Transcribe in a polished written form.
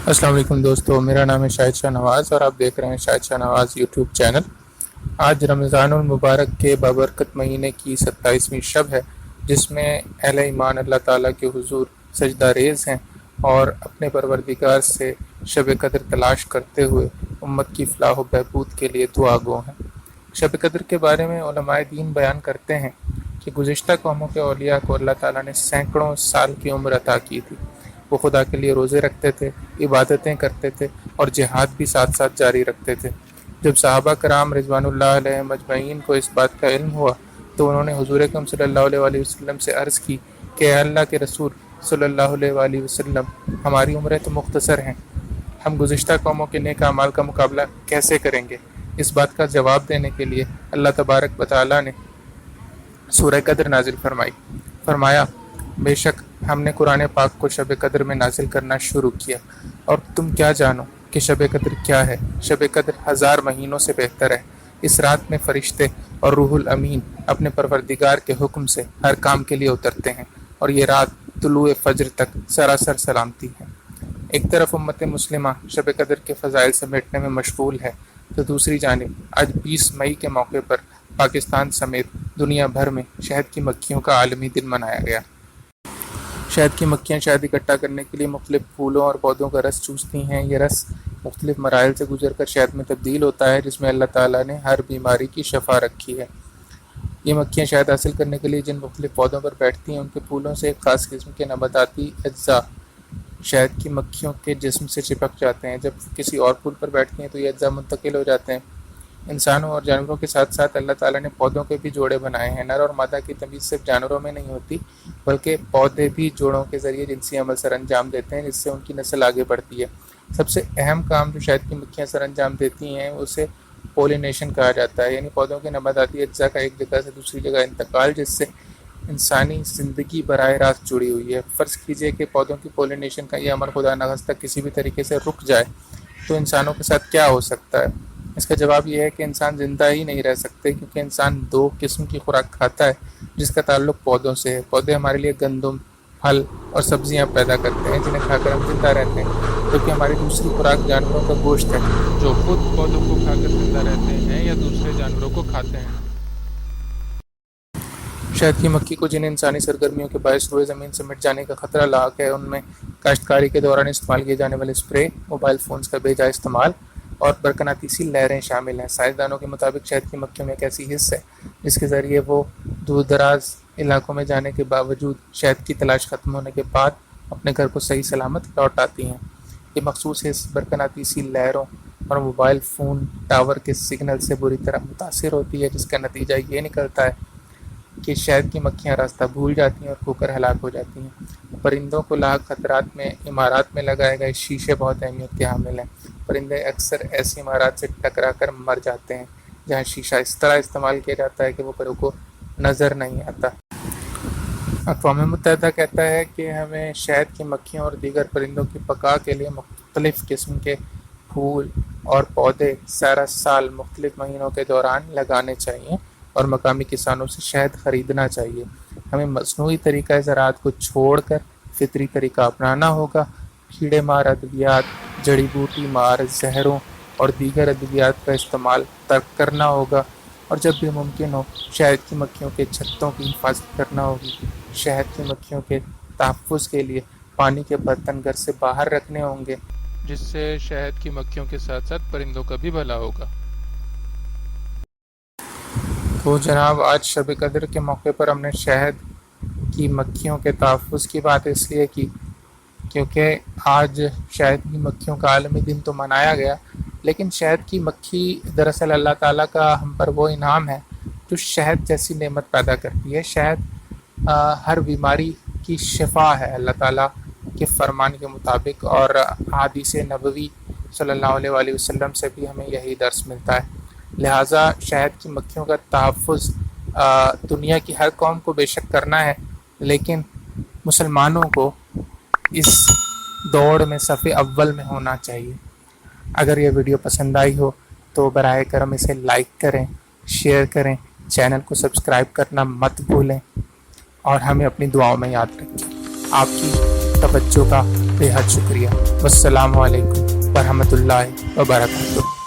السلام علیکم دوستو، میرا نام ہے شاہد شاہ نواز اور آپ دیکھ رہے ہیں شاہد شاہ نواز یوٹیوب چینل۔ آج رمضان المبارک کے بابرکت مہینے کی 27ویں شب ہے، جس میں اہل ایمان اللہ تعالیٰ کے حضور سجدہ ریز ہیں اور اپنے پروردگار سے شب قدر تلاش کرتے ہوئے امت کی فلاح و بہبود کے لیے دعا گو ہیں۔ شب قدر کے بارے میں علماء دین بیان کرتے ہیں کہ گزشتہ قوموں کے اولیاء کو اللہ تعالیٰ نے سینکڑوں سال کی عمر عطا کی تھی۔ وہ خدا کے لیے روزے رکھتے تھے، عبادتیں کرتے تھے اور جہاد بھی ساتھ ساتھ جاری رکھتے تھے۔ جب صحابہ کرام رضوان اللہ علیہ مجمعین کو اس بات کا علم ہوا تو انہوں نے حضور اکرم صلی اللہ علیہ وسلم سے عرض کی کہ اے اللہ کے رسول صلی اللہ علیہ وسلم، ہماری عمریں تو مختصر ہیں، ہم گزشتہ قوموں کے نیک اعمال کا مقابلہ کیسے کریں گے؟ اس بات کا جواب دینے کے لیے اللہ تبارک و تعالیٰ نے سورہ قدر نازل فرمایا بے شک ہم نے قرآن پاک کو شب قدر میں نازل کرنا شروع کیا، اور تم کیا جانو کہ شب قدر کیا ہے؟ شب قدر 1000 مہینوں سے بہتر ہے۔ اس رات میں فرشتے اور روح الامین اپنے پروردگار کے حکم سے ہر کام کے لیے اترتے ہیں، اور یہ رات طلوع فجر تک سراسر سلامتی ہے۔ ایک طرف امت مسلمہ شب قدر کے فضائل سمیٹنے میں مشغول ہے، تو دوسری جانب آج 20 مئی کے موقع پر پاکستان سمیت دنیا بھر میں شہد کی مکھیوں کا عالمی دن منایا گیا۔ شہد کی مکھیاں شہد اکٹھا کرنے کے لیے مختلف پھولوں اور پودوں کا رس چوستی ہیں۔ یہ رس مختلف مراحل سے گزر کر شہد میں تبدیل ہوتا ہے، جس میں اللہ تعالیٰ نے ہر بیماری کی شفا رکھی ہے۔ یہ مکھیاں شہد حاصل کرنے کے لیے جن مختلف پودوں پر بیٹھتی ہیں، ان کے پھولوں سے ایک خاص قسم کے نباتاتی اجزاء شہد کی مکھیوں کے جسم سے چپک جاتے ہیں۔ جب کسی اور پھول پر بیٹھتی ہیں تو یہ اجزاء منتقل ہو جاتے ہیں۔ انسانوں اور جانوروں کے ساتھ ساتھ اللہ تعالیٰ نے پودوں کے بھی جوڑے بنائے ہیں۔ نر اور مادہ کی تمیز صرف جانوروں میں نہیں ہوتی، بلکہ پودے بھی جوڑوں کے ذریعے جنسی عمل سر انجام دیتے ہیں، جس سے ان کی نسل آگے بڑھتی ہے۔ سب سے اہم کام جو شہد کی مکھیاں سر انجام دیتی ہیں اسے پولینیشن کہا جاتا ہے، یعنی پودوں کے نباتاتی اجزاء کا ایک جگہ سے دوسری جگہ انتقال، جس سے انسانی زندگی براہ راست جڑی ہوئی ہے۔ فرض کیجئے کہ پودوں کی پولینیشن کا یہ عمل خدا نخواستہ کسی بھی طریقے سے رک جائے تو انسانوں کے ساتھ کیا ہو سکتا ہے؟ اس کا جواب یہ ہے کہ انسان زندہ ہی نہیں رہ سکتے، کیونکہ انسان 2 قسم کی خوراک کھاتا ہے جس کا تعلق پودوں سے ہے۔ پودے ہمارے لیے گندم، پھل اور سبزیاں پیدا کرتے ہیں، جنہیں کھا کر ہم زندہ رہتے ہیں، جبکہ ہماری دوسری خوراک جانوروں کا گوشت ہے، جو خود پودوں کو کھا کر زندہ رہتے ہیں یا دوسرے جانوروں کو کھاتے ہیں۔ شہد کی مکھی کو جن انسانی سرگرمیوں کے باعث روئے زمین سے مٹ جانے کا خطرہ لاحق ہے، ان میں کاشتکاری کے دوران استعمال کیے جانے والے اسپرے، موبائل فونز کا بے جا استعمال اور برقناطیسی لہریں شامل ہیں۔ سائنسدانوں کے مطابق شہد کی مکھیوں میں ایک ایسی حس ہے جس کے ذریعے وہ دور دراز علاقوں میں جانے کے باوجود شہد کی تلاش ختم ہونے کے بعد اپنے گھر کو صحیح سلامت لوٹ آتی ہیں۔ یہ مخصوص حس برقناطیسی لہروں اور موبائل فون ٹاور کے سگنل سے بری طرح متاثر ہوتی ہے، جس کا نتیجہ یہ نکلتا ہے کہ شہد کی مکھیاں راستہ بھول جاتی ہیں اور کھو کر ہلاک ہو جاتی ہیں۔ پرندوں کو لاحق خطرات میں عمارات میں لگائے گئے شیشے بہت اہمیت کے حامل ہیں۔ پرندے اکثر ایسی عمارات سے ٹکرا کر مر جاتے ہیں جہاں شیشہ اس طرح استعمال کیا جاتا ہے کہ وہ پروں کو نظر نہیں آتا۔ اقوام متحدہ کہتا ہے کہ ہمیں شہد کی مکھیوں اور دیگر پرندوں کی بقا کے لیے مختلف قسم کے پھول اور پودے سارا سال مختلف مہینوں کے دوران لگانے چاہیے اور مقامی کسانوں سے شہد خریدنا چاہیے۔ ہمیں مصنوعی طریقہ زراعت کو چھوڑ کر فطری طریقہ اپنانا ہوگا۔ کیڑے مار ادویات، جڑی بوٹی مار زہروں اور دیگر ادویات کا استعمال ترک کرنا ہوگا، اور جب بھی ممکن ہو شہد کی مکھیوں کے چھتوں کی حفاظت کرنا ہوگی۔ شہد کی مکھیوں کے تحفظ کے لیے پانی کے برتن گھر سے باہر رکھنے ہوں گے، جس سے شہد کی مکھیوں کے ساتھ ساتھ پرندوں کا بھی بھلا ہوگا۔ تو جناب، آج شب قدر کے موقع پر ہم نے شہد کی مکھیوں کے تحفظ کی بات اس لیے کی کیونکہ آج شہد کی مکھیوں کا عالمی دن تو منایا گیا، لیکن شہد کی مکھی دراصل اللہ تعالیٰ کا ہم پر وہ انعام ہے جو شہد جیسی نعمت پیدا کرتی ہے۔ شہد ہر بیماری کی شفا ہے اللہ تعالیٰ کے فرمان کے مطابق، اور حدیث نبوی صلی اللہ علیہ وسلم سے بھی ہمیں یہی درس ملتا ہے۔ لہٰذا شہد کی مکھیوں کا تحفظ دنیا کی ہر قوم کو بے شک کرنا ہے، لیکن مسلمانوں کو اس دوڑ میں صف اول میں ہونا چاہیے۔ اگر یہ ویڈیو پسند آئی ہو تو براہ کرم اسے لائک کریں، شیئر کریں، چینل کو سبسکرائب کرنا مت بھولیں، اور ہمیں اپنی دعاؤں میں یاد رکھیں۔ آپ کی توجہ کا بے حد شکریہ۔ والسلام علیکم ورحمۃ اللہ وبرکاتہ۔